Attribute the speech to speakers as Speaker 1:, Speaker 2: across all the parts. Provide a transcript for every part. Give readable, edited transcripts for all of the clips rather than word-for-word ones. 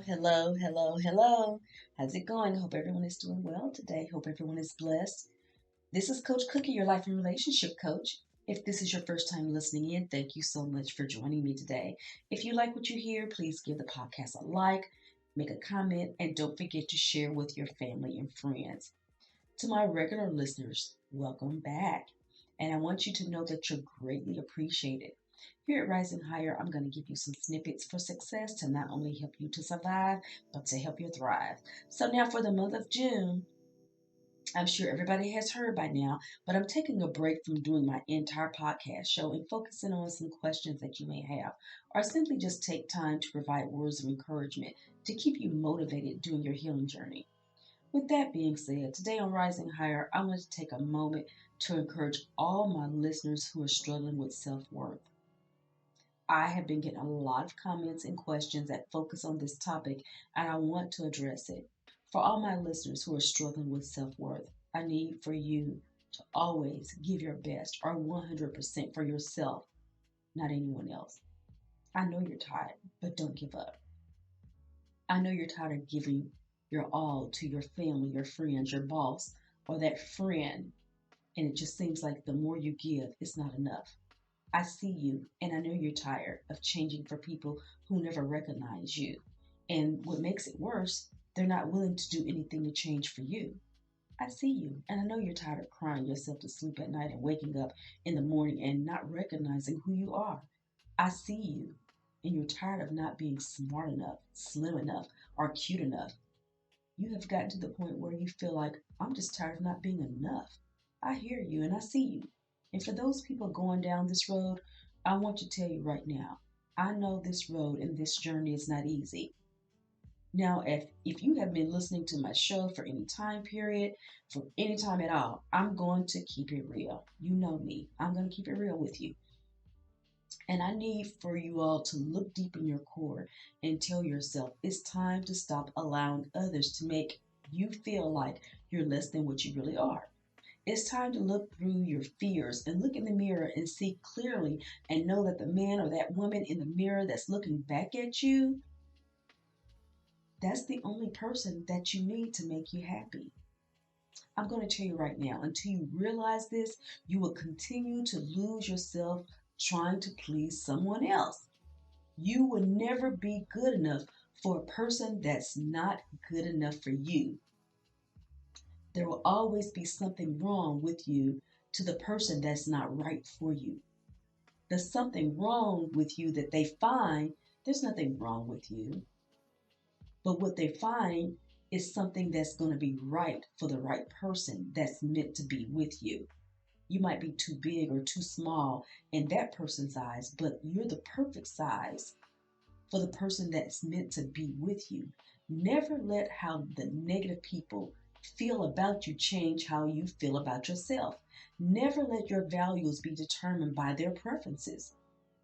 Speaker 1: Hello, hello, hello. How's it going? Hope everyone is doing well today. Hope everyone is blessed. This is Coach Cookie, your life and relationship coach. If this is your first time listening in, thank you so much for joining me today. If you like what you hear, please give the podcast a like, make a comment, and don't forget to share with your family and friends. To my regular listeners, welcome back. And I want you to know that you're greatly appreciated. Here at Rising Higher, I'm going to give you some snippets for success to not only help you to survive, but to help you thrive. So, now for the month of June, I'm sure everybody has heard by now, but I'm taking a break from doing my entire podcast show and focusing on some questions that you may have, or simply just take time to provide words of encouragement to keep you motivated during your healing journey. With that being said, today on Rising Higher, I want to take a moment to encourage all my listeners who are struggling with self worth. I have been getting a lot of comments and questions that focus on this topic, and I want to address it. For all my listeners who are struggling with self worth, I need for you to always give your best or 100% for yourself, not anyone else. I know you're tired, but don't give up. I know you're tired of giving your all to your family, your friends, your boss, or that friend, and it just seems like the more you give, it's not enough. I see you, and I know you're tired of changing for people who never recognize you. And what makes it worse, they're not willing to do anything to change for you. I see you, and I know you're tired of crying yourself to sleep at night and waking up in the morning and not recognizing who you are. I see you, and you're tired of not being smart enough, slim enough, or cute enough. You have gotten to the point where you feel like, I'm just tired of not being enough. I hear you and I see you. And for those people going down this road, I want to tell you right now, I know this road and this journey is not easy. Now, if you have been listening to my show for any time period, for any time at all, I'm going to keep it real. You know me. I'm going to keep it real with you. And I need for you all to look deep in your core and tell yourself it's time to stop allowing others to make you feel like you're less than what you really are. It's time to look through your fears and look in the mirror and see clearly and know that the man or that woman in the mirror that's looking back at you, that's the only person that you need to make you happy. I'm going to tell you right now, until you realize this, you will continue to lose yourself trying to please someone else. You will never be good enough for a person that's not good enough for you. There will always be something wrong with you to the person that's not right for you. There's something wrong with you that they find. There's nothing wrong with you. But what they find is something that's going to be right for the right person that's meant to be with you. You might be too big or too small in that person's eyes, but you're the perfect size for the person that's meant to be with you. Never let how the negative people feel about you change how you feel about yourself. Never let your values be determined by their preferences.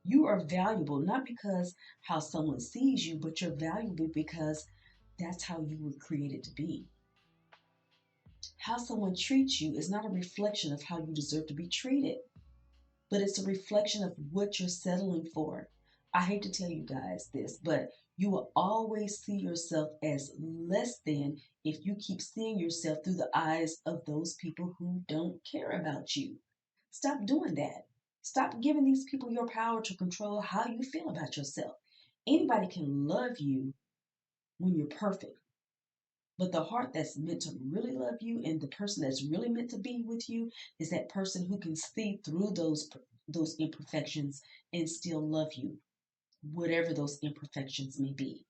Speaker 1: You are valuable not because how someone sees you, but you're valuable because that's how you were created to be. How someone treats you is not a reflection of how you deserve to be treated, but it's a reflection of what you're settling for. I hate to tell you guys this, but you will always see yourself as less than if you keep seeing yourself through the eyes of those people who don't care about you. Stop doing that. Stop giving these people your power to control how you feel about yourself. Anybody can love you when you're perfect. But the heart that's meant to really love you and the person that's really meant to be with you is that person who can see through those imperfections and still love you, whatever those imperfections may be.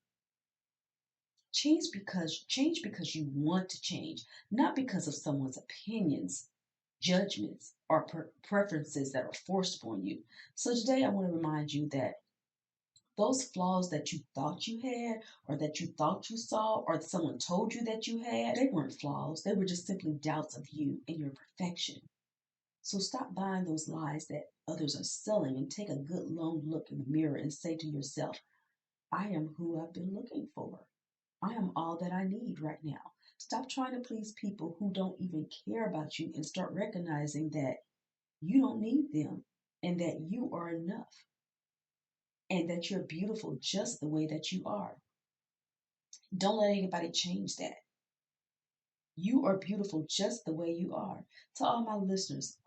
Speaker 1: Change because you want to change, not because of someone's opinions, judgments, or preferences that are forced upon you. So today I want to remind you that those flaws that you thought you had or that you thought you saw or someone told you that you had, they weren't flaws. They were just simply doubts of you and your perfection. So stop buying those lies that others are selling and take a good long look in the mirror and say to yourself, I am who I've been looking for. I am all that I need right now. Stop trying to please people who don't even care about you and start recognizing that you don't need them and that you are enough and that you're beautiful just the way that you are. Don't let anybody change that. You are beautiful just the way you are. To all my listeners,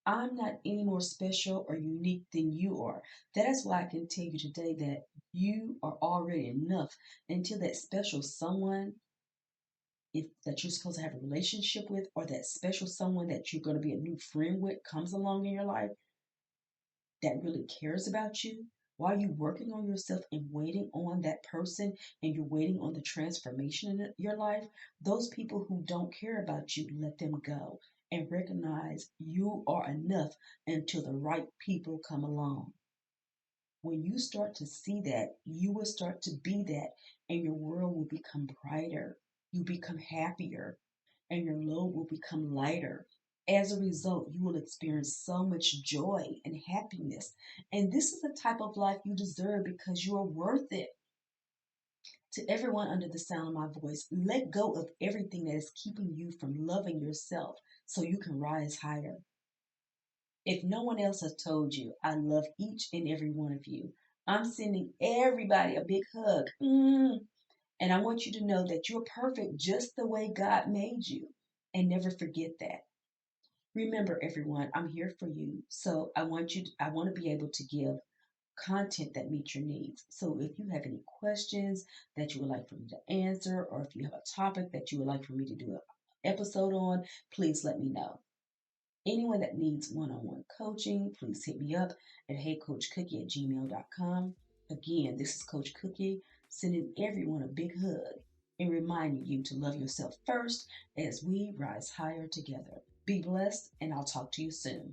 Speaker 1: I'm not any more special or unique than you are. That is why I can tell you today that you are already enough until that special someone that you're supposed to have a relationship with, or that special someone that you're going to be a new friend with comes along in your life that really cares about you. While you're working on yourself and waiting on that person, and you're waiting on the transformation in your life, those people who don't care about you, let them go and recognize you are enough until the right people come along. When you start to see that, you will start to be that, and your world will become brighter. You become happier, and your load will become lighter. As a result, you will experience so much joy and happiness. And this is the type of life you deserve because you are worth it. To everyone under the sound of my voice, let go of everything that is keeping you from loving yourself so you can rise higher. If no one else has told you, I love each and every one of you. I'm sending everybody a big hug. And I want you to know that you're perfect just the way God made you. And never forget that. Remember, everyone, I'm here for you. So I want to be able to give content that meets your needs. So if you have any questions that you would like for me to answer, or if you have a topic that you would like for me to do an episode on, please let me know. Anyone that needs one-on-one coaching, please hit me up at heycoachcookie@gmail.com. Again, this is Coach Cookie, sending everyone a big hug and reminding you to love yourself first as we rise higher together. Be blessed, and I'll talk to you soon.